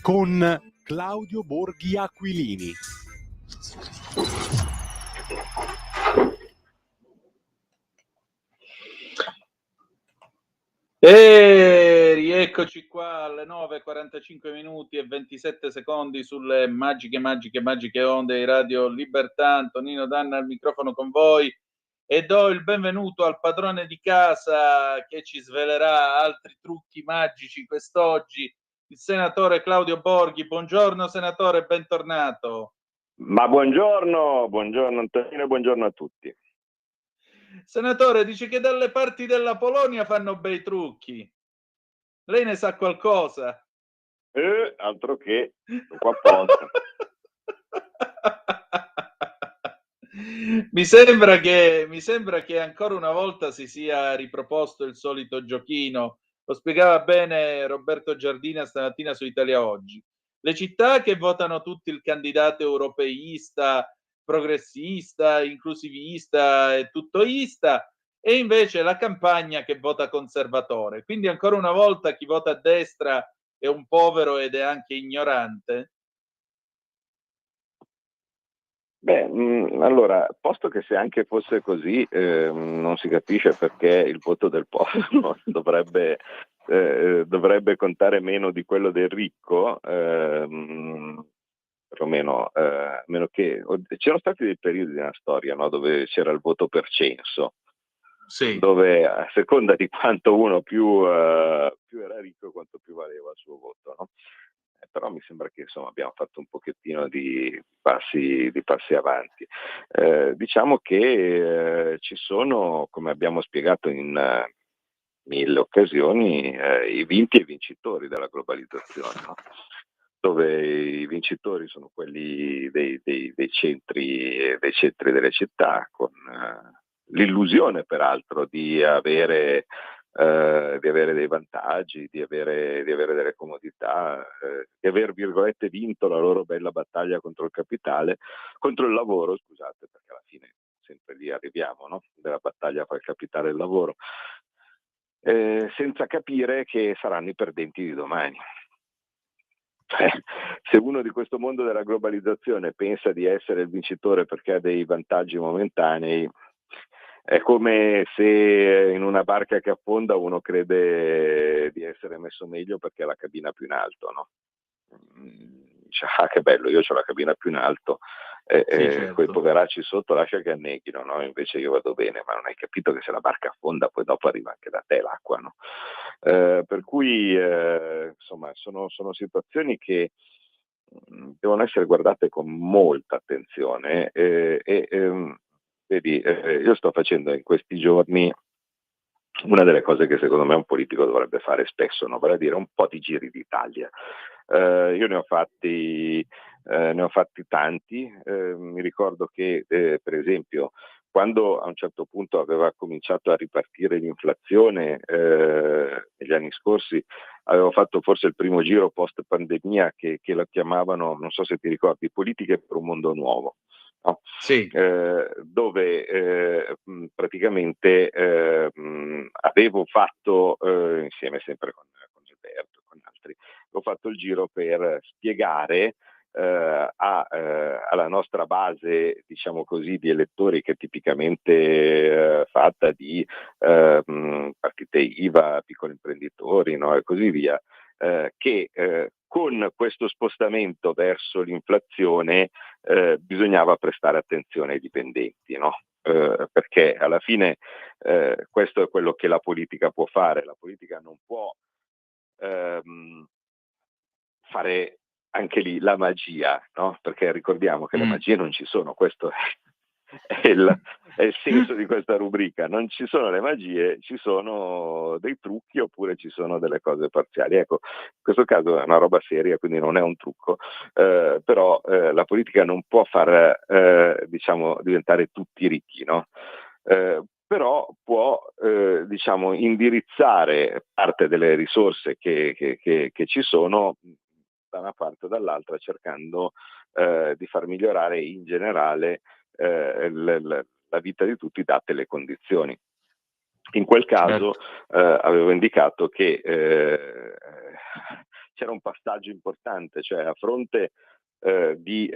con Claudio Borghi Aquilini. E rieccoci qua alle 9:45 minuti e 27 secondi sulle magiche onde di Radio Libertà. Antonino Danna al microfono con voi e do il benvenuto al padrone di casa che ci svelerà altri trucchi magici quest'oggi, il senatore Claudio Borghi. Buongiorno senatore, bentornato. Ma buongiorno Antonino e buongiorno a tutti. Senatore, dice che dalle parti della Polonia fanno bei trucchi. Lei ne sa qualcosa? Altro che, qua apposta. Mi sembra che ancora una volta si sia riproposto il solito giochino. Lo spiegava bene Roberto Giardina stamattina su Italia Oggi. Le città che votano tutti il candidato europeista, progressista, inclusivista e tuttoista, e invece la campagna che vota conservatore. Quindi ancora una volta chi vota a destra è un povero ed è anche ignorante. Allora, posto che se anche fosse così, non si capisce perché il voto del povero dovrebbe contare meno di quello del ricco, perlomeno, meno che c'erano stati dei periodi nella storia, no, dove c'era il voto per censo, sì, dove a seconda di quanto uno più era ricco, quanto più valeva il suo voto, no? Però mi sembra che insomma abbiamo fatto un pochettino di passi avanti. Diciamo che ci sono, come abbiamo spiegato in mille occasioni, i vinti e i vincitori della globalizzazione, no? Dove i vincitori sono quelli dei centri delle città, con l'illusione peraltro di avere dei vantaggi, di avere delle comodità, di aver virgolette vinto la loro bella battaglia contro il lavoro, scusate, perché alla fine sempre lì arriviamo, no? Della battaglia fra il capitale e il lavoro, senza capire che saranno i perdenti di domani. Se uno di questo mondo della globalizzazione pensa di essere il vincitore perché ha dei vantaggi momentanei, è come se in una barca che affonda uno crede di essere messo meglio perché ha la cabina più in alto, no? Dice, che bello, io ho la cabina più in alto, sì, certo. Quei poveracci sotto lascia che anneghino, no? Invece io vado bene, ma non hai capito che se la barca affonda poi dopo arriva anche da te l'acqua, no? Per cui insomma sono situazioni che devono essere guardate con molta attenzione vedi, io sto facendo in questi giorni una delle cose che secondo me un politico dovrebbe fare spesso, no? Vale a dire un po' di giri d'Italia. Io ne ho fatti tanti. Mi ricordo che per esempio quando a un certo punto aveva cominciato a ripartire l'inflazione negli anni scorsi, avevo fatto forse il primo giro post pandemia che la chiamavano, non so se ti ricordi, politiche per un mondo nuovo. No? Sì. Dove praticamente avevo fatto, insieme sempre con Gilberto e con altri, ho fatto il giro per spiegare alla nostra base, diciamo così, di elettori che è tipicamente fatta di partite IVA, piccoli imprenditori, no, e così via, che con questo spostamento verso l'inflazione bisognava prestare attenzione ai dipendenti, no? Perché alla fine questo è quello che la politica può fare. La politica non può fare anche lì la magia, no? Perché ricordiamo che le magie non ci sono, questo è il senso di questa rubrica. Non ci sono le magie, ci sono dei trucchi oppure ci sono delle cose parziali. Ecco, in questo caso è una roba seria, quindi non è un trucco, però la politica non può far diciamo diventare tutti ricchi, no? Però può diciamo indirizzare parte delle risorse che ci sono da una parte o dall'altra, cercando di far migliorare in generale la vita di tutti date le condizioni. In quel caso avevo indicato che c'era un passaggio importante, cioè a fronte di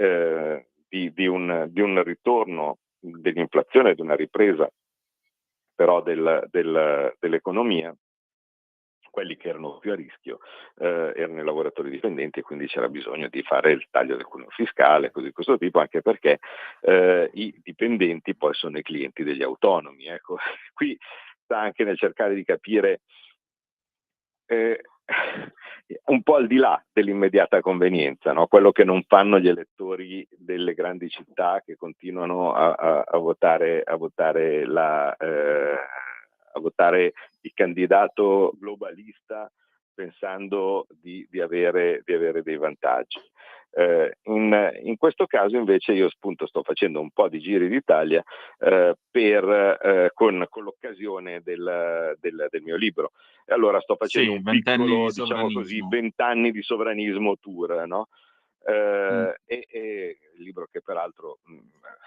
un ritorno dell'inflazione, di una ripresa però dell'economia, quelli che erano più a rischio erano i lavoratori dipendenti, e quindi c'era bisogno di fare il taglio del cuneo fiscale, così di questo tipo, anche perché i dipendenti poi sono i clienti degli autonomi. Ecco, qui sta anche nel cercare di capire un po' al di là dell'immediata convenienza, no? Quello che non fanno gli elettori delle grandi città, che continuano a votare il candidato globalista pensando di avere dei vantaggi. In questo caso invece io appunto sto facendo un po' di giri d'Italia con l'occasione del mio libro. E allora sto facendo un 20 anni piccolo, di diciamo così, sovranismo. 20 anni di sovranismo tour, no? E il libro che peraltro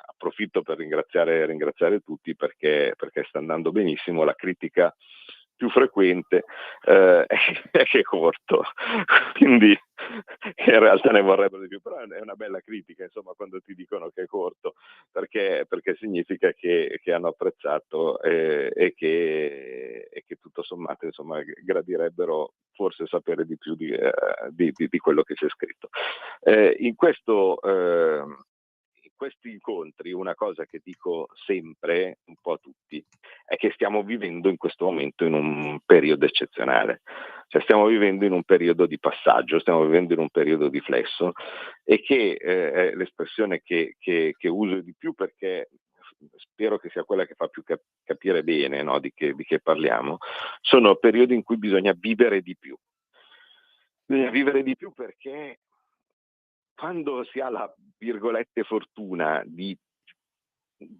approfitto per ringraziare tutti perché sta andando benissimo. La critica più frequente è che è corto, quindi in realtà ne vorrebbero di più, però è una bella critica, insomma, quando ti dicono che è corto, perché significa che hanno apprezzato e che tutto sommato, insomma, gradirebbero forse sapere di più di quello che c'è scritto. In questi incontri, una cosa che dico sempre un po' a tutti è che stiamo vivendo in questo momento in un periodo eccezionale, cioè stiamo vivendo in un periodo di passaggio, stiamo vivendo in un periodo di flesso, e che è l'espressione che uso di più, perché spero che sia quella che fa più capire bene, no, di che parliamo. Sono periodi in cui bisogna vivere di più. Bisogna vivere di più perché quando si ha la virgolette fortuna di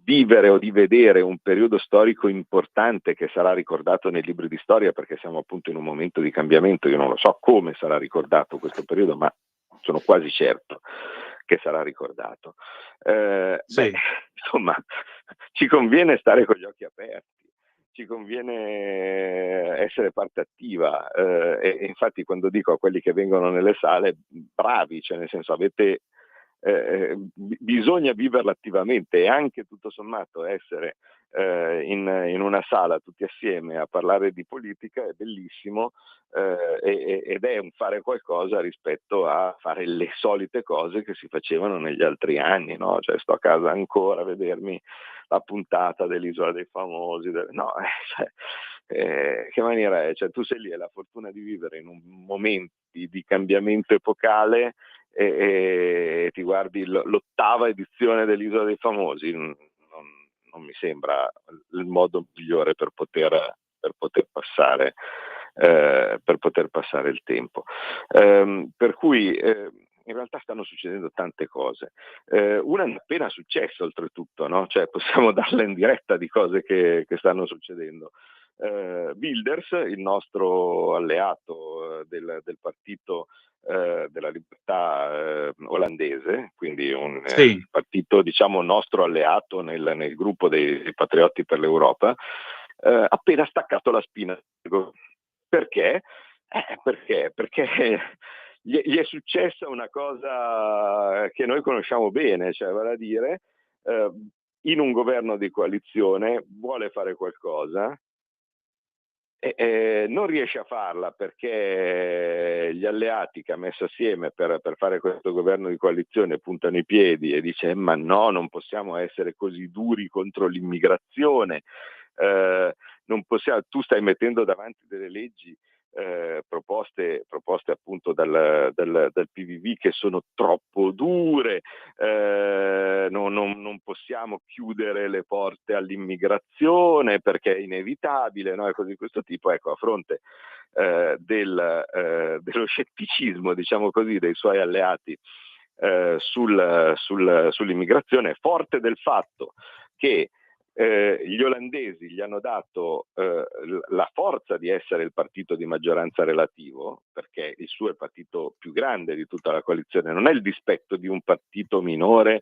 vivere o di vedere un periodo storico importante che sarà ricordato nei libri di storia, perché siamo appunto in un momento di cambiamento, io non lo so come sarà ricordato questo periodo, ma sono quasi certo che sarà ricordato. Sì. Insomma, ci conviene stare con gli occhi aperti, ci conviene essere parte attiva, e infatti quando dico a quelli che vengono nelle sale, bravi, cioè nel senso bisogna viverla attivamente, e anche tutto sommato essere in una sala tutti assieme a parlare di politica è bellissimo, ed è un fare qualcosa rispetto a fare le solite cose che si facevano negli altri anni, no? Cioè sto a casa ancora a vedermi la puntata dell'Isola dei Famosi, che maniera è? Cioè, tu sei lì, hai la fortuna di vivere in un momento di cambiamento epocale, e ti guardi l'ottava edizione dell'Isola dei Famosi. Non mi sembra il modo migliore per poter passare il tempo. Per cui in realtà stanno succedendo tante cose. Una è appena successa, oltretutto, no? Cioè, possiamo darla in diretta di cose che stanno succedendo. Wilders, il nostro alleato del partito della libertà olandese, quindi un Sì. partito, diciamo, nostro alleato nel gruppo dei Patrioti per l'Europa, appena staccato la spina. Perché? Perché gli è successa una cosa che noi conosciamo bene, cioè vale a dire, in un governo di coalizione vuole fare qualcosa, non riesce a farla perché gli alleati che ha messo assieme per fare questo governo di coalizione puntano i piedi e dice: ma no, non possiamo essere così duri contro l'immigrazione, non possiamo, tu stai mettendo davanti delle leggi proposte appunto dal PVV che sono troppo dure, non possiamo chiudere le porte all'immigrazione perché è inevitabile, no? E così di questo tipo. Ecco, a fronte dello scetticismo, diciamo così, dei suoi alleati sull'immigrazione, forte del fatto che gli olandesi gli hanno dato la forza di essere il partito di maggioranza relativo, perché il suo è il partito più grande di tutta la coalizione, non è il dispetto di un partito minore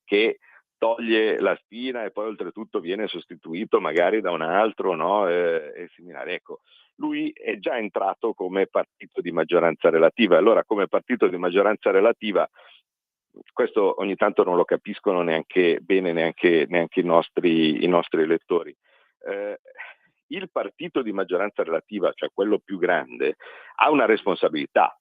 che toglie la spina e poi oltretutto viene sostituito magari da un altro, no? E similare. Ecco, lui è già entrato come partito di maggioranza relativa. Allora, come partito di maggioranza relativa, questo ogni tanto non lo capiscono neanche bene neanche i nostri elettori. Il partito di maggioranza relativa, cioè quello più grande, ha una responsabilità,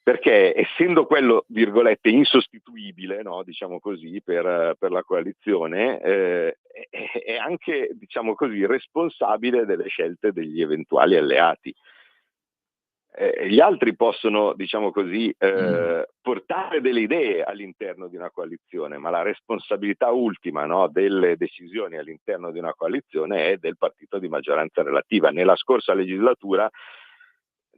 perché essendo quello, virgolette, insostituibile, no, diciamo così, per la coalizione, è anche, diciamo così, responsabile delle scelte degli eventuali alleati. Gli altri possono, diciamo così, portare delle idee all'interno di una coalizione, ma la responsabilità ultima, no, delle decisioni all'interno di una coalizione è del partito di maggioranza relativa. Nella scorsa legislatura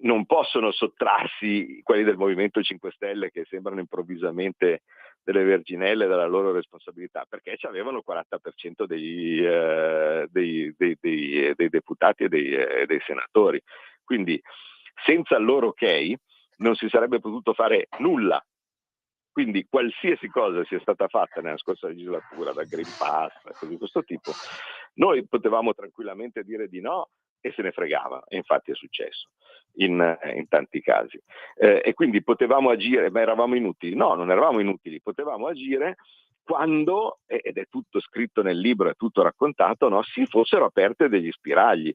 non possono sottrarsi quelli del Movimento 5 Stelle, che sembrano improvvisamente delle verginelle, dalla loro responsabilità, perché ci avevano il 40% dei deputati e dei senatori. Quindi senza il loro ok non si sarebbe potuto fare nulla. Quindi qualsiasi cosa sia stata fatta nella scorsa legislatura, da Green Pass, cose di questo tipo, noi potevamo tranquillamente dire di no e se ne fregava, e infatti è successo in tanti casi. E quindi potevamo agire, ma eravamo inutili? No, non eravamo inutili, potevamo agire quando, ed è tutto scritto nel libro, è tutto raccontato, no, si fossero aperte degli spiragli.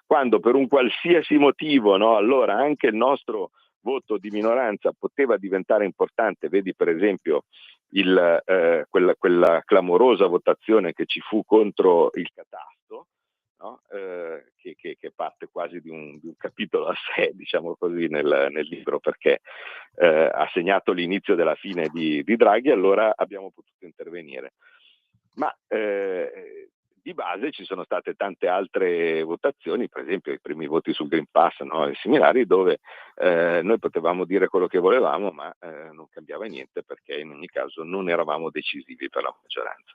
Quando per un qualsiasi motivo, no, allora anche il nostro voto di minoranza poteva diventare importante, vedi per esempio quella clamorosa votazione che ci fu contro il catasto, no? Che parte quasi di un capitolo a sé, diciamo così, nel libro, perché ha segnato l'inizio della fine di Draghi, allora abbiamo potuto intervenire. Ma di base ci sono state tante altre votazioni, per esempio i primi voti sul Green Pass, no, e similari, dove noi potevamo dire quello che volevamo, ma non cambiava niente, perché in ogni caso non eravamo decisivi per la maggioranza.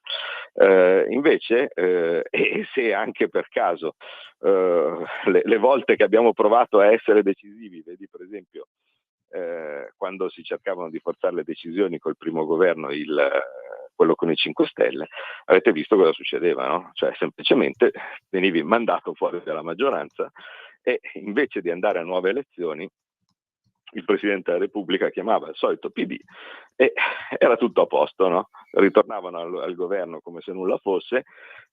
Invece, e se anche per caso le volte che abbiamo provato a essere decisivi, vedi per esempio quando si cercavano di forzare le decisioni col primo governo, quello con i 5 Stelle, avete visto cosa succedeva, no? Cioè semplicemente venivi mandato fuori dalla maggioranza e invece di andare a nuove elezioni il Presidente della Repubblica chiamava il solito PD e era tutto a posto, no? Ritornavano al governo come se nulla fosse,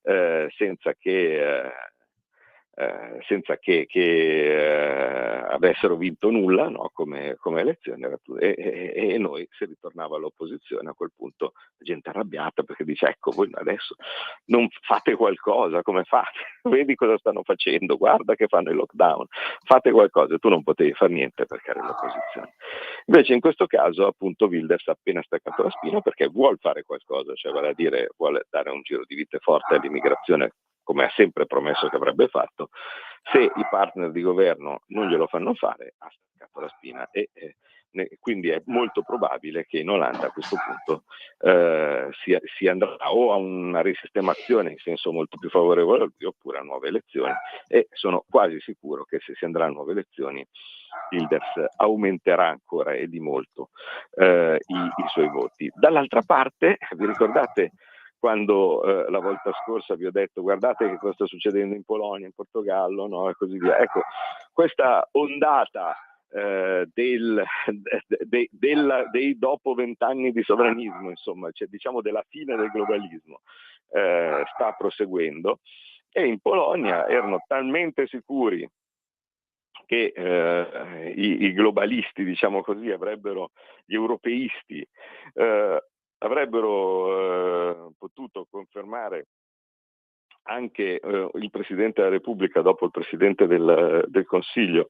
senza che avessero vinto nulla, no, come elezioni, e noi si ritornava all'opposizione. A quel punto la gente arrabbiata perché dice: ecco, voi adesso non fate qualcosa, come fate? Vedi cosa stanno facendo, guarda che fanno il lockdown, fate qualcosa. Tu non potevi fare niente perché eri all'opposizione. Invece in questo caso appunto Wilders ha appena staccato la spina perché vuol fare qualcosa, cioè vale a dire vuole dare un giro di vite forte all'immigrazione, come ha sempre promesso che avrebbe fatto. Se i partner di governo non glielo fanno fare, ha staccato la spina e quindi è molto probabile che in Olanda a questo punto si andrà o a una risistemazione in senso molto più favorevole oppure a nuove elezioni, e sono quasi sicuro che se si andrà a nuove elezioni Wilders aumenterà ancora e di molto i suoi voti. Dall'altra parte, vi ricordate quando la volta scorsa vi ho detto guardate che cosa sta succedendo in Polonia, in Portogallo, no, e così via. Ecco, questa ondata dei dopo 20 anni di sovranismo, insomma, cioè, diciamo della fine del globalismo, sta proseguendo, e in Polonia erano talmente sicuri che i globalisti, diciamo così, gli europeisti avrebbero potuto confermare anche il Presidente della Repubblica dopo il Presidente del Consiglio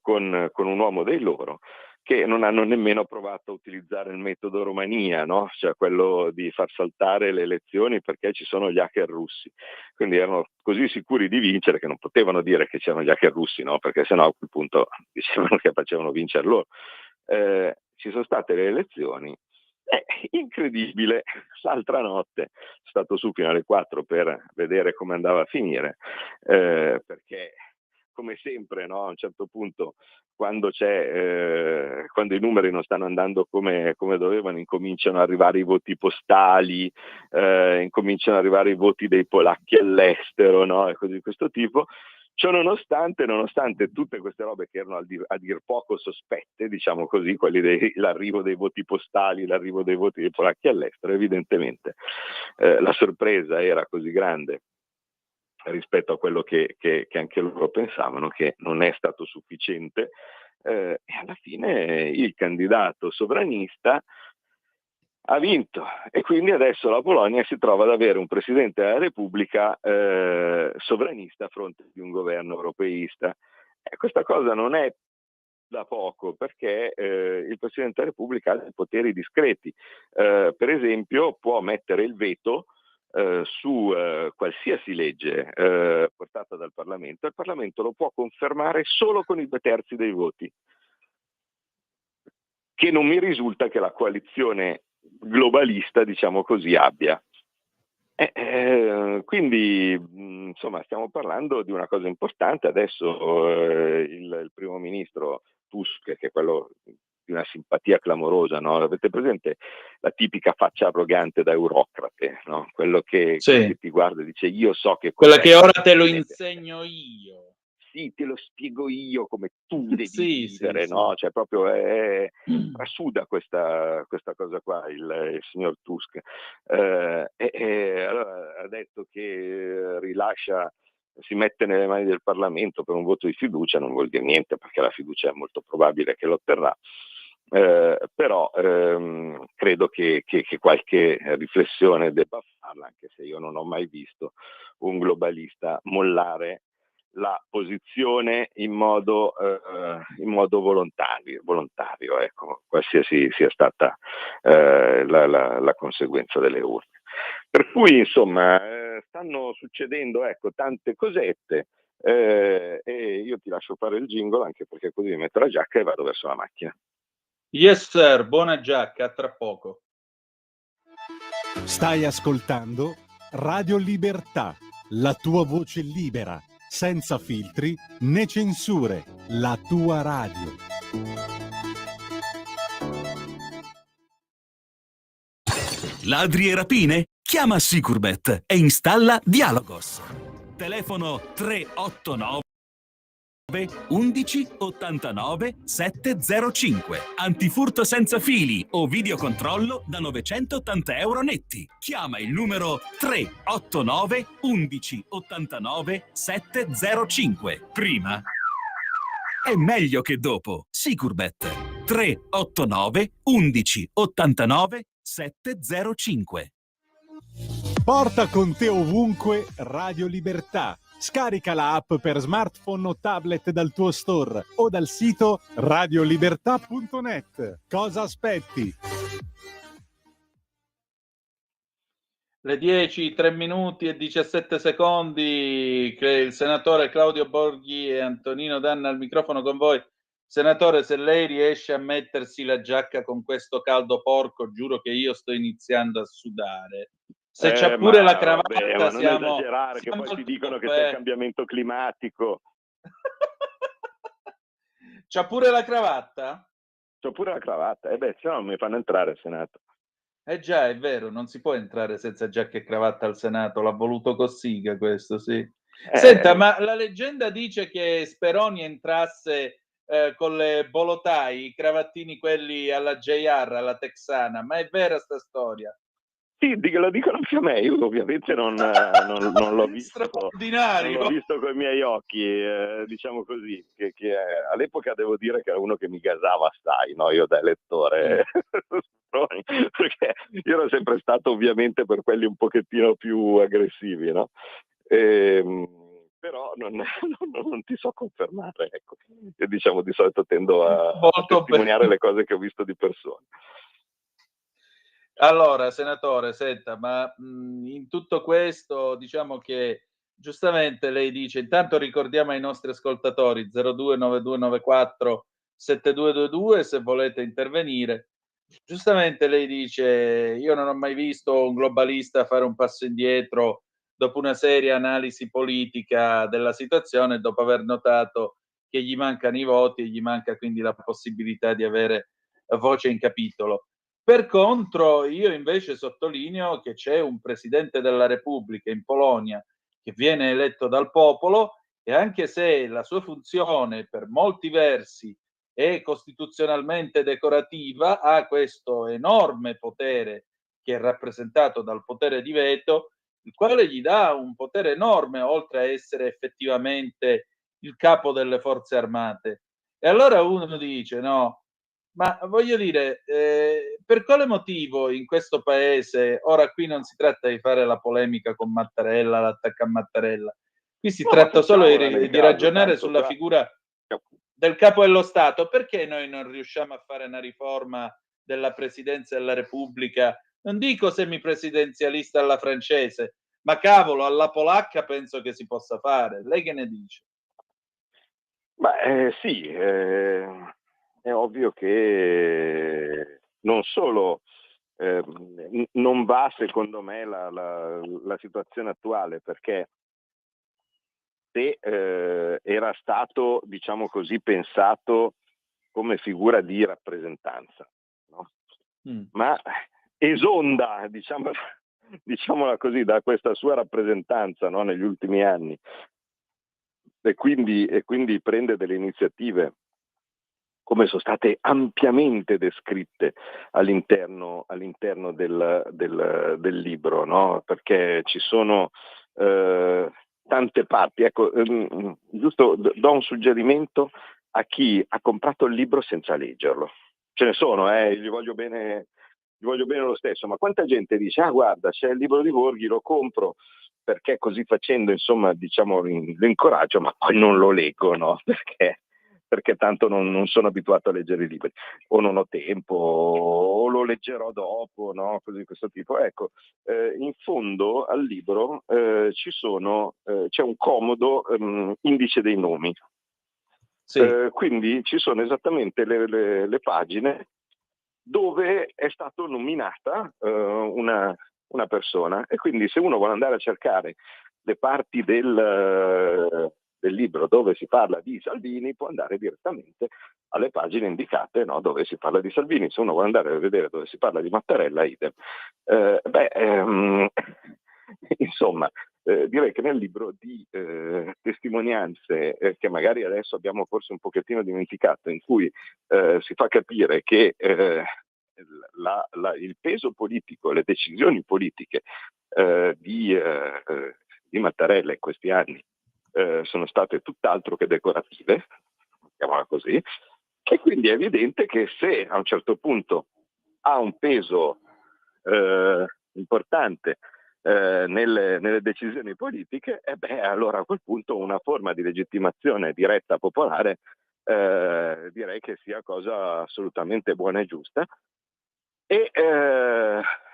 con un uomo dei loro, che non hanno nemmeno provato a utilizzare il metodo Romania, no? Cioè quello di far saltare le elezioni perché ci sono gli hacker russi. Quindi erano così sicuri di vincere che non potevano dire che c'erano gli hacker russi, no? Perché sennò a quel punto dicevano che facevano vincere loro. Ci sono state le elezioni. Incredibile, l'altra notte sono stato su fino alle 4 per vedere come andava a finire, perché come sempre, no, a un certo punto quando i numeri non stanno andando come dovevano, incominciano ad arrivare i voti postali, incominciano ad arrivare i voti dei polacchi all'estero, no, e così di questo tipo. Ciò nonostante tutte queste robe che erano a dir poco sospette, diciamo così, l'arrivo dei voti postali, l'arrivo dei voti dei polacchi all'estero, evidentemente la sorpresa era così grande rispetto a quello che anche loro pensavano, che non è stato sufficiente, e alla fine il candidato sovranista ha vinto, e quindi adesso la Polonia si trova ad avere un Presidente della Repubblica sovranista a fronte di un governo europeista. E questa cosa non è da poco, perché il Presidente della Repubblica ha dei poteri discreti. Per esempio può mettere il veto su qualsiasi legge portata dal Parlamento, e il Parlamento lo può confermare solo con i 2/3 dei voti, che non mi risulta che la coalizione globalista, diciamo così, abbia. Quindi insomma stiamo parlando di una cosa importante. Adesso il primo ministro Tusk, che è quello di una simpatia clamorosa, no? Avete presente la tipica faccia arrogante da eurocrate, no? Quello che ti guarda e dice: io so che quella che ora te lo insegno io. Sì, te lo spiego io come tu devi vivere, no? Cioè proprio trasuda questa cosa qua il signor Tusk. Allora ha detto che si mette nelle mani del Parlamento per un voto di fiducia. Non vuol dire niente, perché la fiducia è molto probabile che lo otterrà. Però credo che qualche riflessione debba farla, anche se io non ho mai visto un globalista mollare la posizione in modo volontario, ecco, qualsiasi sia stata la conseguenza delle urne. Per cui insomma stanno succedendo, ecco, tante cosette, e io ti lascio fare il jingle, anche perché così mi metto la giacca e vado verso la macchina. Yes sir, buona giacca, a tra poco. Stai ascoltando Radio Libertà, la tua voce libera, senza filtri né censure, la tua radio. Ladri e rapine? Chiama Sicurbet e installa Dialogos. Telefono 389 11 89 705. Antifurto senza fili o videocontrollo da 980 euro netti. Chiama il numero 389 11 89 705. Prima è meglio che dopo. Sicurbet 389 11 89 705. Porta con te ovunque Radio Libertà. Scarica la app per smartphone o tablet dal tuo store o dal sito radiolibertà.net. Cosa aspetti? Le 10, 3 minuti e 17 secondi, che il senatore Claudio Borghi e Antonino Danna al microfono con voi. Senatore, se lei riesce a mettersi la giacca con questo caldo porco, giuro che io sto iniziando a sudare. Se c'ha pure la cravatta, vabbè, ma siamo... non esagerare, che poi ti dicono che c'è il cambiamento climatico. C'ha pure la cravatta? C'ho pure la cravatta, se no non mi fanno entrare al Senato. Già, è vero, non si può entrare senza giacca e cravatta al Senato, l'ha voluto Cossiga questo, sì. Senta, ma la leggenda dice che Speroni entrasse con le bolotai, i cravattini quelli alla JR, alla texana, ma è vera sta storia? Sì, lo dicono anche a me, io ovviamente non l'ho visto. Straordinario! Non l'ho visto con i miei occhi, diciamo così, che all'epoca devo dire che era uno che mi gasava assai, no? Io da elettore, perché io ero sempre stato ovviamente per quelli un pochettino più aggressivi, no? Però non ti so confermare, ecco. Io diciamo di solito tendo a testimoniare le cose che ho visto di persona. Allora, senatore, senta, ma in tutto questo diciamo che giustamente lei dice, intanto ricordiamo ai nostri ascoltatori 029294 7222 se volete intervenire. Giustamente lei dice, io non ho mai visto un globalista fare un passo indietro dopo una seria analisi politica della situazione, dopo aver notato che gli mancano i voti e gli manca quindi la possibilità di avere voce in capitolo. Per contro, io invece sottolineo che c'è un presidente della Repubblica in Polonia che viene eletto dal popolo e anche se la sua funzione per molti versi è costituzionalmente decorativa, ha questo enorme potere che è rappresentato dal potere di veto, il quale gli dà un potere enorme, oltre a essere effettivamente il capo delle forze armate. E allora uno dice, no, ma voglio dire, per quale motivo in questo paese, ora qui non si tratta di fare la polemica con Mattarella, l'attacco a Mattarella, qui si No, ma tratta solo facciamola nel di caso, ragionare tanto sulla qua. figura del capo dello Stato. Perché noi non riusciamo a fare una riforma della Presidenza della Repubblica? Non dico semipresidenzialista alla francese, ma cavolo, alla polacca penso che si possa fare. Lei che ne dice? Sì, è ovvio che non solo non va secondo me la situazione attuale, perché se era stato, diciamo così, pensato come figura di rappresentanza, no? Ma esonda, diciamola così, da questa sua rappresentanza, no, negli ultimi anni, e quindi prende delle iniziative come sono state ampiamente descritte all'interno del libro, no? Perché ci sono tante parti. Ecco, giusto do un suggerimento a chi ha comprato il libro senza leggerlo. Ce ne sono, gli voglio bene lo stesso, ma quanta gente dice, guarda, c'è il libro di Borghi, lo compro, perché così facendo, insomma, diciamo, lo incoraggio, ma poi non lo leggo, no? Perché tanto non sono abituato a leggere i libri, o non ho tempo, o lo leggerò dopo, no? Così di questo tipo. Ecco, in fondo al libro c'è un comodo indice dei nomi. Sì. Quindi ci sono esattamente le pagine dove è stato nominata una persona, e quindi se uno vuole andare a cercare le parti del libro dove si parla di Salvini, può andare direttamente alle pagine indicate, no, dove si parla di Salvini. Se uno vuole andare a vedere dove si parla di Mattarella, idem. Insomma, direi che nel libro di testimonianze che magari adesso abbiamo forse un pochettino dimenticato, in cui si fa capire che il peso politico, le decisioni politiche di Mattarella in questi anni sono state tutt'altro che decorative, chiamiamola così, e quindi è evidente che se a un certo punto ha un peso importante nelle decisioni politiche, allora a quel punto una forma di legittimazione diretta popolare direi che sia cosa assolutamente buona e giusta. E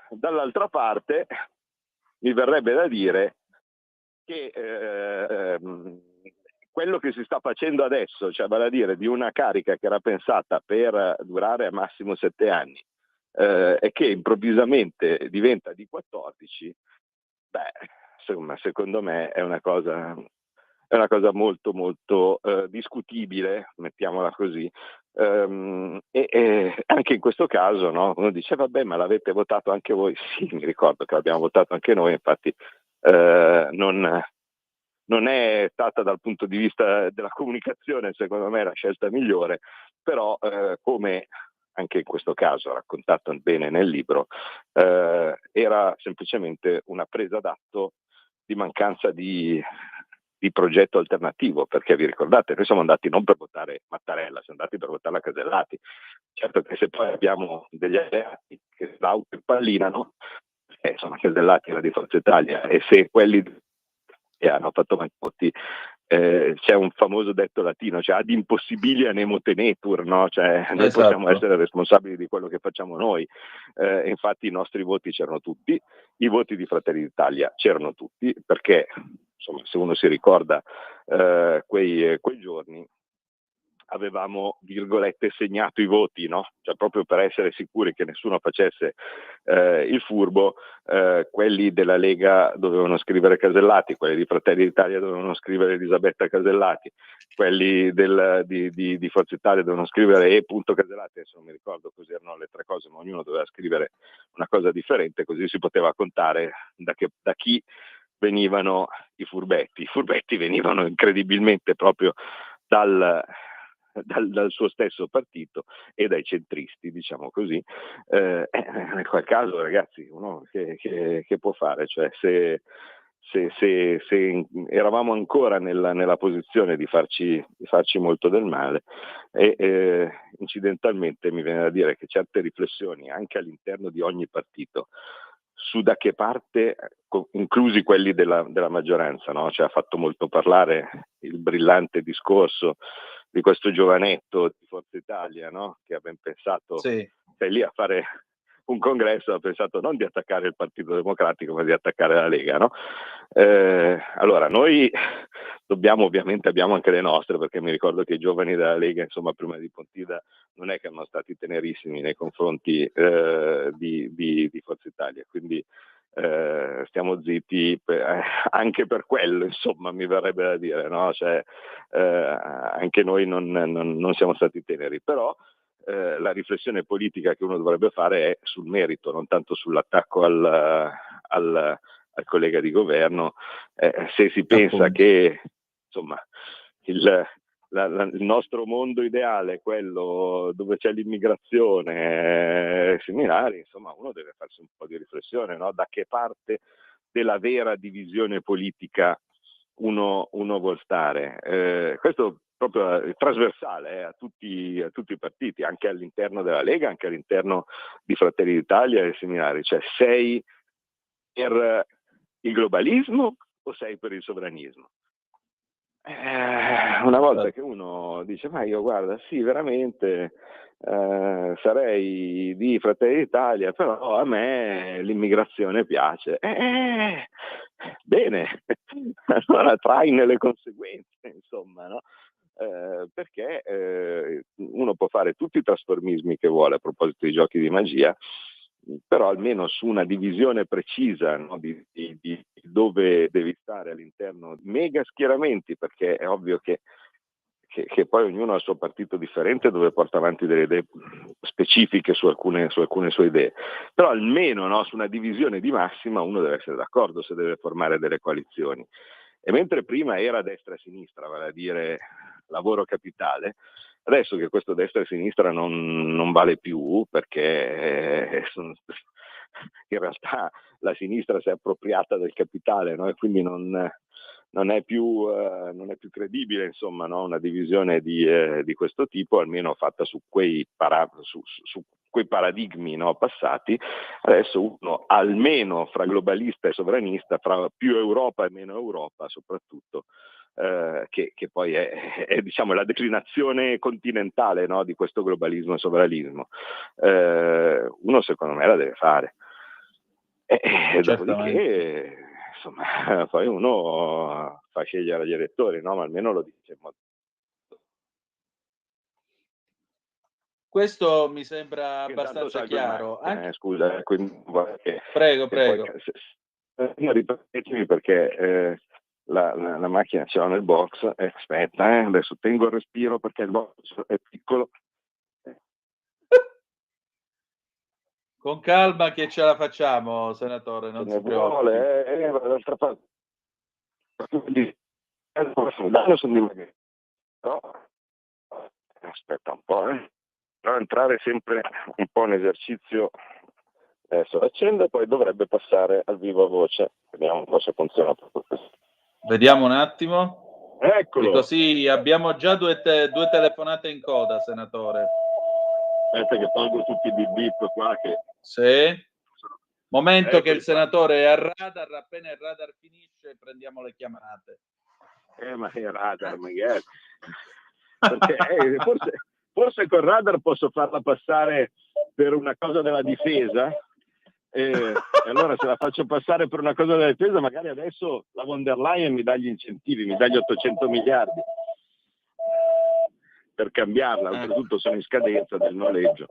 dall'altra parte mi verrebbe da dire che quello che si sta facendo adesso, cioè vale a dire di una carica che era pensata per durare a massimo 7 anni e che improvvisamente diventa di 14, insomma, secondo me è una cosa molto molto discutibile, mettiamola così. E anche in questo caso, no, uno dice vabbè, ma l'avete votato anche voi? Sì, mi ricordo che l'abbiamo votato anche noi, infatti non è stata dal punto di vista della comunicazione secondo me la scelta migliore, però come anche in questo caso raccontato bene nel libro, era semplicemente una presa d'atto di mancanza di progetto alternativo, perché vi ricordate, noi siamo andati non per votare Mattarella, siamo andati per votare la Casellati. Certo che se poi abbiamo degli alleati che impallinano, insomma Casellati era di Forza Italia, e se quelli che hanno fatto mai voti, c'è un famoso detto latino, cioè ad impossibilia nemo tenetur, no? Cioè, noi possiamo essere responsabili di quello che facciamo noi. Infatti i nostri voti c'erano tutti, i voti di Fratelli d'Italia c'erano tutti, perché insomma, se uno si ricorda quei giorni, avevamo, virgolette, segnato i voti, no? Cioè proprio per essere sicuri che nessuno facesse il furbo, quelli della Lega dovevano scrivere Casellati, quelli di Fratelli d'Italia dovevano scrivere Elisabetta Casellati, quelli di Forza Italia dovevano scrivere Casellati, adesso non mi ricordo così erano le 3 cose, ma ognuno doveva scrivere una cosa differente, così si poteva contare da chi venivano i furbetti. I furbetti venivano incredibilmente proprio dal suo stesso partito e dai centristi, diciamo così. In quel caso, ragazzi, uno che può fare? Cioè, se eravamo ancora nella posizione di farci molto del male, e incidentalmente mi viene da dire che certe riflessioni anche all'interno di ogni partito su da che parte, inclusi quelli della maggioranza, no? Cioè, ha fatto molto parlare il brillante discorso di questo giovanetto di Forza Italia, no? Che ha ben pensato, Sì. stai lì a fare un congresso, ha pensato non di attaccare il Partito Democratico ma di attaccare la Lega, no? Allora noi ovviamente abbiamo anche le nostre, perché mi ricordo che i giovani della Lega, insomma, prima di Pontida non è che erano stati tenerissimi nei confronti di Forza Italia, quindi stiamo zitti anche per quello, insomma, mi verrebbe da dire, no? Cioè, anche noi non siamo stati teneri, però la riflessione politica che uno dovrebbe fare è sul merito, non tanto sull'attacco al collega di governo. Se si pensa che, insomma, il nostro mondo ideale è quello dove c'è l'immigrazione similari, insomma, uno deve farsi un po' di riflessione, no? Da che parte della vera divisione politica uno vuol stare. Questo proprio trasversale a tutti i partiti, anche all'interno della Lega, anche all'interno di Fratelli d'Italia e similari. Cioè, sei per il globalismo o sei per il sovranismo? Una volta che uno dice, ma io guarda, sì, veramente sarei di Fratelli d'Italia, però a me l'immigrazione piace. Bene, allora traine le conseguenze, insomma, no? Perché uno può fare tutti i trasformismi che vuole a proposito di giochi di magia, però almeno su una divisione precisa, no, di dove devi stare all'interno, mega schieramenti, perché è ovvio che poi ognuno ha il suo partito differente dove porta avanti delle idee specifiche su alcune sue idee, però almeno, no, su una divisione di massima uno deve essere d'accordo se deve formare delle coalizioni. E mentre prima era destra e sinistra, vale a dire lavoro capitale, adesso che questo destra e sinistra non vale più, perché in realtà la sinistra si è appropriata del capitale, no? E quindi non è più credibile, insomma, no? Una divisione di questo tipo, almeno fatta su quei paradigmi, no, passati. Adesso uno, almeno fra globalista e sovranista, fra più Europa e meno Europa soprattutto, che poi è diciamo la declinazione continentale, no, di questo globalismo e sovranismo, uno secondo me la deve fare. Dopodiché, insomma, poi uno fa scegliere agli elettori, no? Ma almeno lo dice in modo... Questo mi sembra abbastanza chiaro. Scusa, quindi, prego. Ripetimi, perché la macchina ce l'ho nel box. Aspetta, adesso tengo il respiro perché il box è piccolo. Con calma che ce la facciamo, senatore, non si preoccupi. D'altra parte, aspetta un po', però entrare sempre un po' in esercizio. Adesso accende, poi dovrebbe passare al vivo a voce. Vediamo un po' se funziona tutto questo. Vediamo un attimo. Eccolo. E così abbiamo già due telefonate in coda, senatore. Aspetta che tolgo tutti i bip qua che... Sì. Momento che il senatore è a radar, appena il radar finisce prendiamo le chiamate. Ma che radar, magari. Perché forse col radar posso farla passare per una cosa della difesa, e allora se la faccio passare per una cosa della difesa, magari adesso la von der Leyen mi dà gli incentivi, mi dà gli 800 miliardi per cambiarla, oltretutto sono in scadenza del noleggio.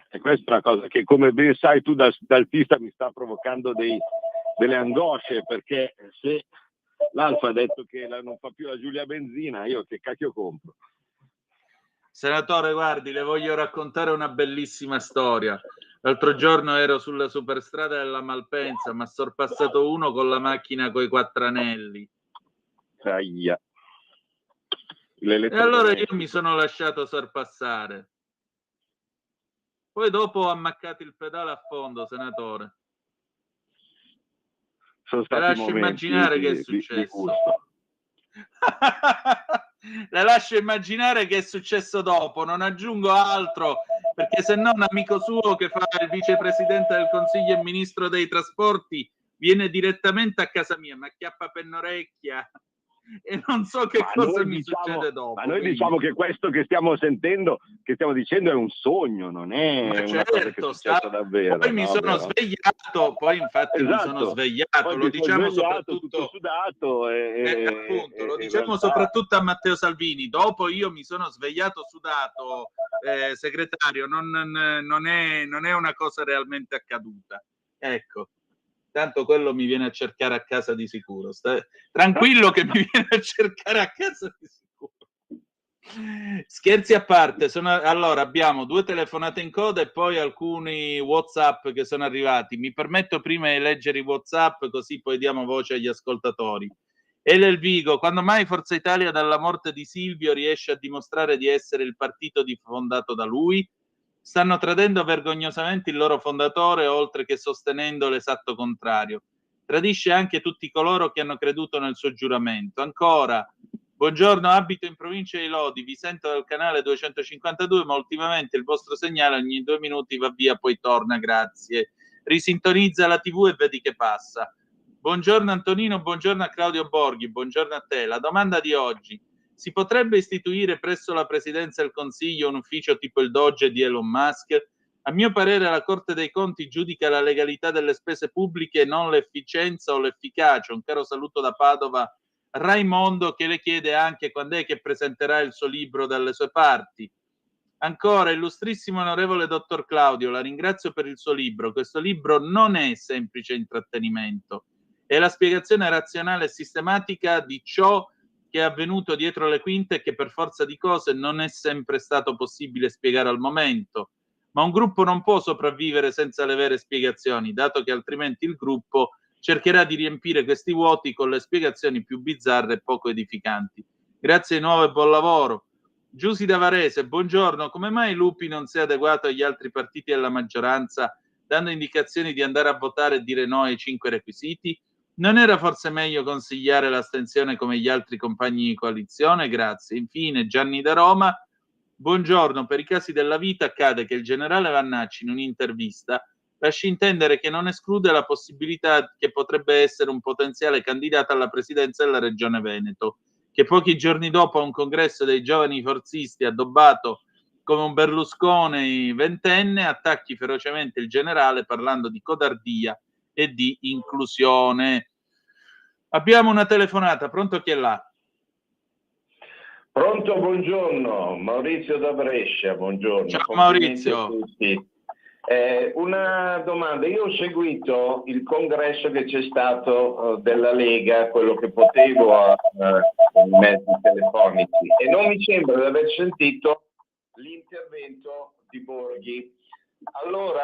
E questa è una cosa che, come ben sai tu da altista, mi sta provocando delle angosce, perché se l'Alfa ha detto che non fa più la Giulia benzina, io che cacchio compro? Senatore, guardi, le voglio raccontare una bellissima storia. L'altro giorno ero sulla superstrada della Malpensa, mi ha sorpassato uno con la macchina coi 4 anelli. Aia. E allora io mi sono lasciato sorpassare. Poi dopo ho ammaccato il pedale a fondo, senatore. Sono stati lascio immaginare che è successo. Le lascio immaginare che è successo dopo, non aggiungo altro, perché se no un amico suo che fa il vicepresidente del Consiglio e ministro dei trasporti viene direttamente a casa mia, mi acchiappa pennorecchia e non so che cosa mi succede dopo. Ma noi diciamo che questo che stiamo sentendo, che stiamo dicendo, è un sogno, non è una cosa che è successa davvero. Poi mi sono svegliato, poi infatti mi sono svegliato, poi lo diciamo soprattutto tutto sudato appunto, lo diciamo soprattutto a Matteo Salvini. Dopo io mi sono svegliato sudato, segretario, non è una cosa realmente accaduta. Ecco. Tanto quello mi viene a cercare a casa di sicuro. Tranquillo che mi viene a cercare a casa di sicuro. Scherzi a parte, allora abbiamo 2 telefonate in coda e poi alcuni WhatsApp che sono arrivati. Mi permetto prima di leggere i WhatsApp così poi diamo voce agli ascoltatori. Elel Vigo, quando mai Forza Italia dalla morte di Silvio riesce a dimostrare di essere il partito fondato da lui? Stanno tradendo vergognosamente il loro fondatore, oltre che sostenendo l'esatto contrario. Tradisce anche tutti coloro che hanno creduto nel suo giuramento. Ancora, buongiorno, abito in provincia di Lodi, vi sento dal canale 252, ma ultimamente il vostro segnale ogni 2 minuti va via, poi torna, grazie. Risintonizza la TV e vedi che passa. Buongiorno Antonino, buongiorno a Claudio Borghi, buongiorno a te. La domanda di oggi: si potrebbe istituire presso la Presidenza del Consiglio un ufficio tipo il Doge di Elon Musk? A mio parere la Corte dei Conti giudica la legalità delle spese pubbliche e non l'efficienza o l'efficacia. Un caro saluto da Padova, Raimondo, che le chiede anche quando è che presenterà il suo libro dalle sue parti. Ancora, illustrissimo onorevole dottor Claudio, la ringrazio per il suo libro. Questo libro non è semplice intrattenimento, è la spiegazione razionale e sistematica di ciò che è avvenuto dietro le quinte e che per forza di cose non è sempre stato possibile spiegare al momento. Ma un gruppo non può sopravvivere senza le vere spiegazioni, dato che altrimenti il gruppo cercherà di riempire questi vuoti con le spiegazioni più bizzarre e poco edificanti. Grazie di nuovo e buon lavoro. Giusy da Varese, buongiorno. Come mai Lupi non si è adeguato agli altri partiti e alla maggioranza, dando indicazioni di andare a votare e dire no ai 5 requisiti? Non era forse meglio consigliare l'astensione come gli altri compagni di coalizione? Grazie. Infine, Gianni da Roma, buongiorno. Per i casi della vita accade che il generale Vannacci in un'intervista lasci intendere che non esclude la possibilità che potrebbe essere un potenziale candidato alla presidenza della Regione Veneto, che pochi giorni dopo a un congresso dei giovani forzisti addobbato come un Berlusconi ventenne attacchi ferocemente il generale parlando di codardia e di inclusione. Abbiamo una telefonata, pronto, chi è là? Pronto, buongiorno, Maurizio da Brescia, buongiorno. Ciao Maurizio. Una domanda, io ho seguito il congresso che c'è stato della Lega, quello che potevo con i mezzi telefonici, e non mi sembra di aver sentito l'intervento di Borghi. Allora,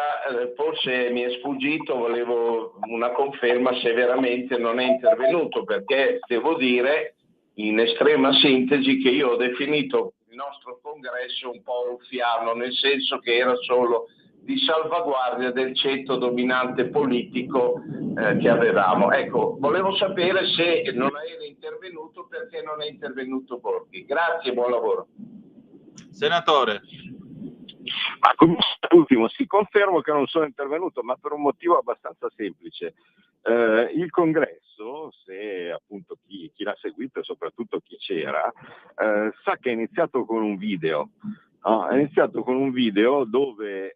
forse mi è sfuggito, volevo una conferma se veramente non è intervenuto, perché devo dire in estrema sintesi che io ho definito il nostro congresso un po' ruffiano, nel senso che era solo di salvaguardia del ceto dominante politico che avevamo. Ecco, volevo sapere se non era intervenuto, perché non è intervenuto Borghi. Grazie, buon lavoro. Senatore. Ma come ultimo, sì, confermo che non sono intervenuto, ma per un motivo abbastanza semplice. Il congresso, se appunto chi l'ha seguito e soprattutto chi c'era, sa che è iniziato con un video. È iniziato con un video dove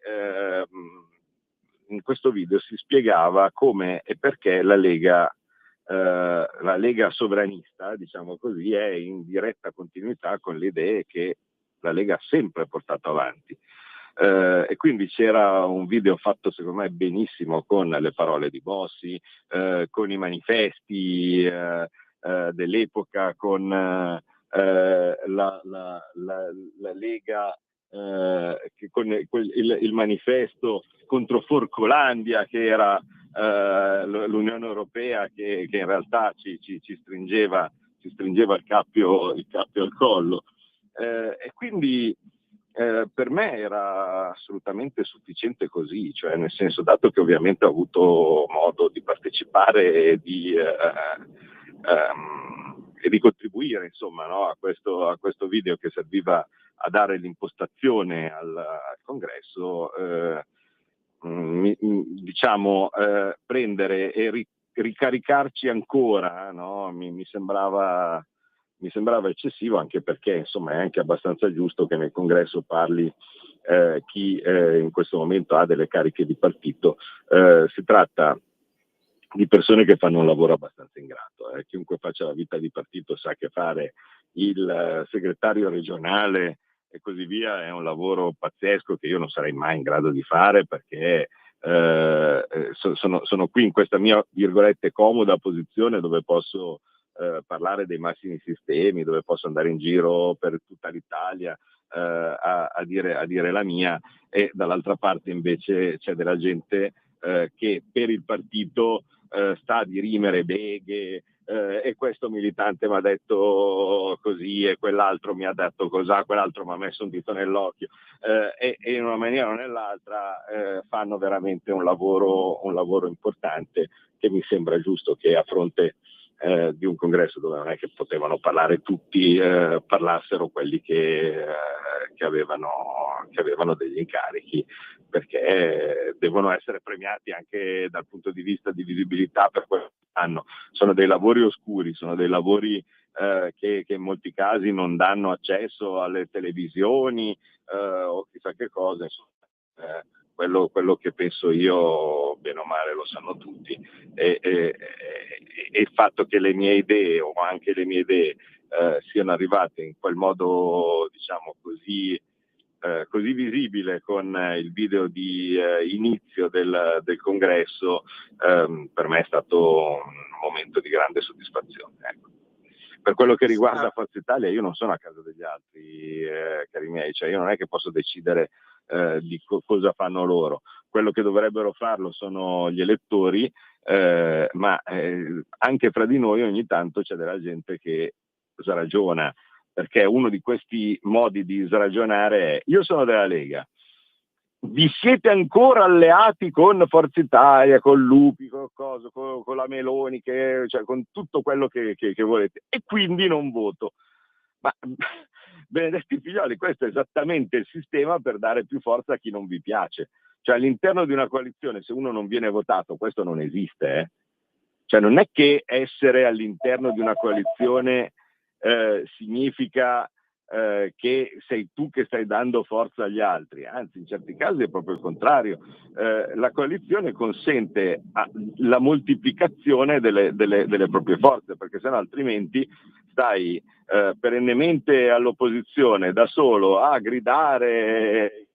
in questo video si spiegava come e perché la Lega sovranista, diciamo così, è in diretta continuità con le idee che la Lega ha sempre portato avanti. E quindi c'era un video fatto secondo me benissimo, con le parole di Bossi, con i manifesti dell'epoca, con la Lega con il manifesto contro Forcolandia, che era l'Unione Europea che in realtà ci stringeva il cappio al collo, e quindi per me era assolutamente sufficiente così, cioè nel senso, dato che ovviamente ho avuto modo di partecipare e di contribuire, insomma, no, a questo video che serviva a dare l'impostazione al congresso, diciamo, prendere e ricaricarci ancora, no? Mi sembrava eccessivo, anche perché insomma è anche abbastanza giusto che nel congresso parli chi in questo momento ha delle cariche di partito. Si tratta di persone che fanno un lavoro abbastanza ingrato. Chiunque faccia la vita di partito sa che fare il segretario regionale e così via è un lavoro pazzesco che io non sarei mai in grado di fare, perché sono qui in questa mia, virgolette, comoda posizione dove posso parlare dei massimi sistemi, dove posso andare in giro per tutta l'Italia a dire la mia, e dall'altra parte invece c'è della gente che per il partito sta a dirimere beghe, e questo militante mi ha detto così e quell'altro mi ha detto cos'ha, quell'altro mi ha messo un dito nell'occhio, e in una maniera o nell'altra fanno veramente un lavoro importante, che mi sembra giusto che a fronte di un congresso dove non è che potevano parlare tutti, parlassero quelli che avevano degli incarichi, perché devono essere premiati anche dal punto di vista di visibilità per quello che fanno. Sono dei lavori oscuri, sono dei lavori che in molti casi non danno accesso alle televisioni o chissà che cosa, insomma. Quello che penso io, bene o male, lo sanno tutti, e il fatto che le mie idee, o anche le mie idee, siano arrivate in quel modo, diciamo così visibile con il video di inizio del congresso, per me è stato un momento di grande soddisfazione, ecco. Per quello che riguarda Forza Italia, io non sono a casa degli altri, cari miei, cioè io non è che posso decidere di cosa fanno loro. Quello che dovrebbero farlo sono gli elettori, ma anche fra di noi ogni tanto c'è della gente che ragiona, perché uno di questi modi di sragionare è: io sono della Lega, vi siete ancora alleati con Forza Italia, con Lupi, con la Meloni, cioè con tutto quello che volete, e quindi non voto. Ma benedetti figlioli, questo è esattamente il sistema per dare più forza a chi non vi piace. Cioè, all'interno di una coalizione, se uno non viene votato, questo non esiste. Cioè, non è che essere all'interno di una coalizione significa che sei tu che stai dando forza agli altri, anzi in certi casi è proprio il contrario. La coalizione consente la moltiplicazione delle proprie forze, perché sennò altrimenti stai perennemente all'opposizione da solo a gridare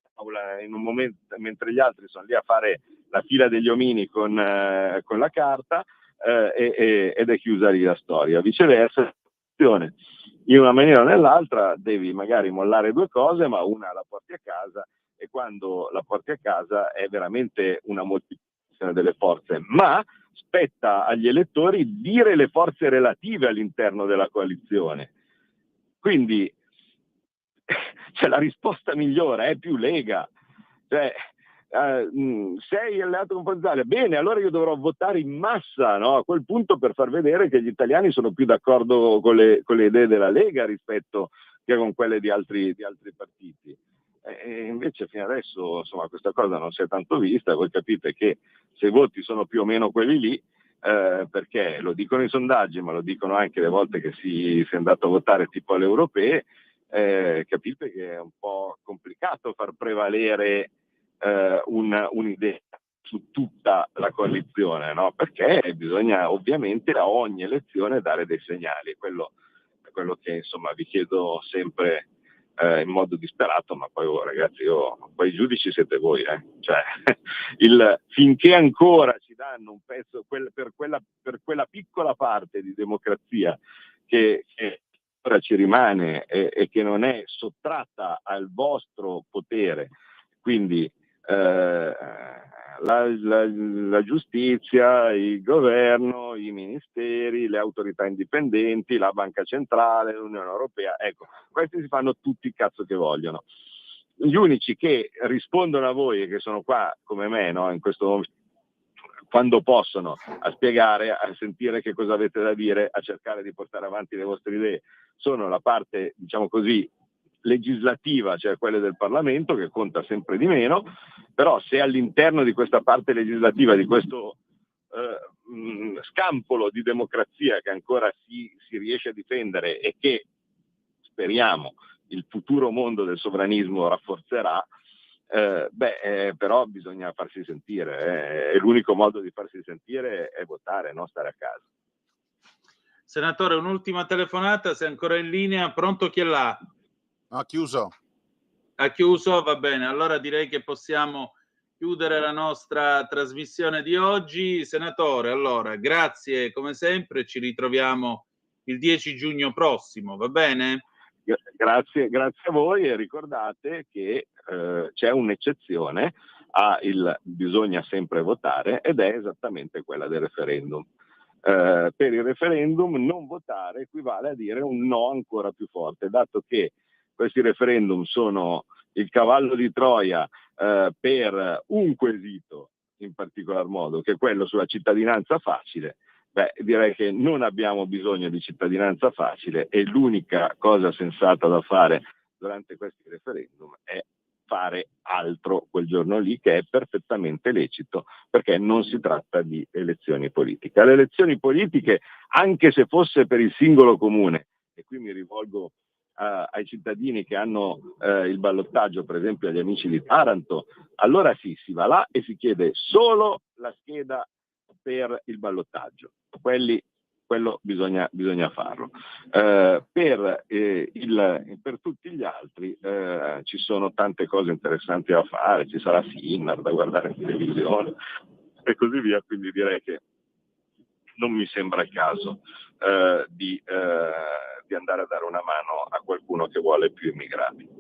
in un momento, mentre gli altri sono lì a fare la fila degli omini con la carta, ed è chiusa lì la storia. Viceversa, in una maniera o nell'altra devi magari mollare due cose, ma una la porti a casa, e quando la porti a casa è veramente una moltiplicazione delle forze, ma spetta agli elettori dire le forze relative all'interno della coalizione. Quindi cioè, la risposta migliore è più Lega. Cioè, sei alleato con Forza Italia, bene, allora io dovrò votare in massa, no? A quel punto, per far vedere che gli italiani sono più d'accordo con le idee della Lega rispetto che con quelle di altri partiti. E invece fino adesso, insomma, questa cosa non si è tanto vista. Voi capite che se i voti sono più o meno quelli lì, perché lo dicono i sondaggi, ma lo dicono anche le volte che si è andato a votare tipo alle europee, capite che è un po' complicato far prevalere un'idea su tutta la coalizione, no? Perché bisogna ovviamente a ogni elezione dare dei segnali. Quello è quello che insomma vi chiedo sempre in modo disperato, ma poi ragazzi, poi i giudici siete voi, cioè finché ancora ci danno un pezzo per quella piccola parte di democrazia che ora ci rimane e che non è sottratta al vostro potere, quindi la giustizia, il governo, i ministeri, le autorità indipendenti, la Banca Centrale, l'Unione Europea, ecco, questi si fanno tutti il cazzo che vogliono. Gli unici che rispondono a voi e che sono qua come me, no, in questo momento, quando possono, a spiegare, a sentire che cosa avete da dire, a cercare di portare avanti le vostre idee, sono la parte, diciamo così, legislativa, cioè quella del Parlamento, che conta sempre di meno. Però se all'interno di questa parte legislativa, di questo scampolo di democrazia che ancora si riesce a difendere e che speriamo il futuro mondo del sovranismo rafforzerà, però bisogna farsi sentire, e l'unico modo di farsi sentire è votare, non stare a casa. Senatore, un'ultima telefonata, se è ancora in linea. Pronto, chi è là? Ha chiuso. Ha chiuso? Va bene, allora direi che possiamo chiudere la nostra trasmissione di oggi. Senatore, allora, grazie come sempre, ci ritroviamo il 10 giugno prossimo, va bene? Grazie a voi, e ricordate che c'è un'eccezione bisogna sempre votare, ed è esattamente quella del referendum. Per il referendum non votare equivale a dire un no ancora più forte, dato che questi referendum sono il cavallo di Troia per un quesito in particolar modo, che è quello sulla cittadinanza facile. Direi che non abbiamo bisogno di cittadinanza facile, e l'unica cosa sensata da fare durante questi referendum è fare altro quel giorno lì, che è perfettamente lecito, perché non si tratta di elezioni politiche. Le elezioni politiche, anche se fosse per il singolo comune, e qui mi rivolgo ai cittadini che hanno il ballottaggio, per esempio agli amici di Taranto, allora sì, si va là e si chiede solo la scheda per il ballottaggio. Quello bisogna farlo. Per tutti gli altri ci sono tante cose interessanti da fare, ci sarà Sinnar da guardare in televisione e così via, quindi direi che non mi sembra il caso di andare a dare una mano a qualcuno che vuole più immigrati.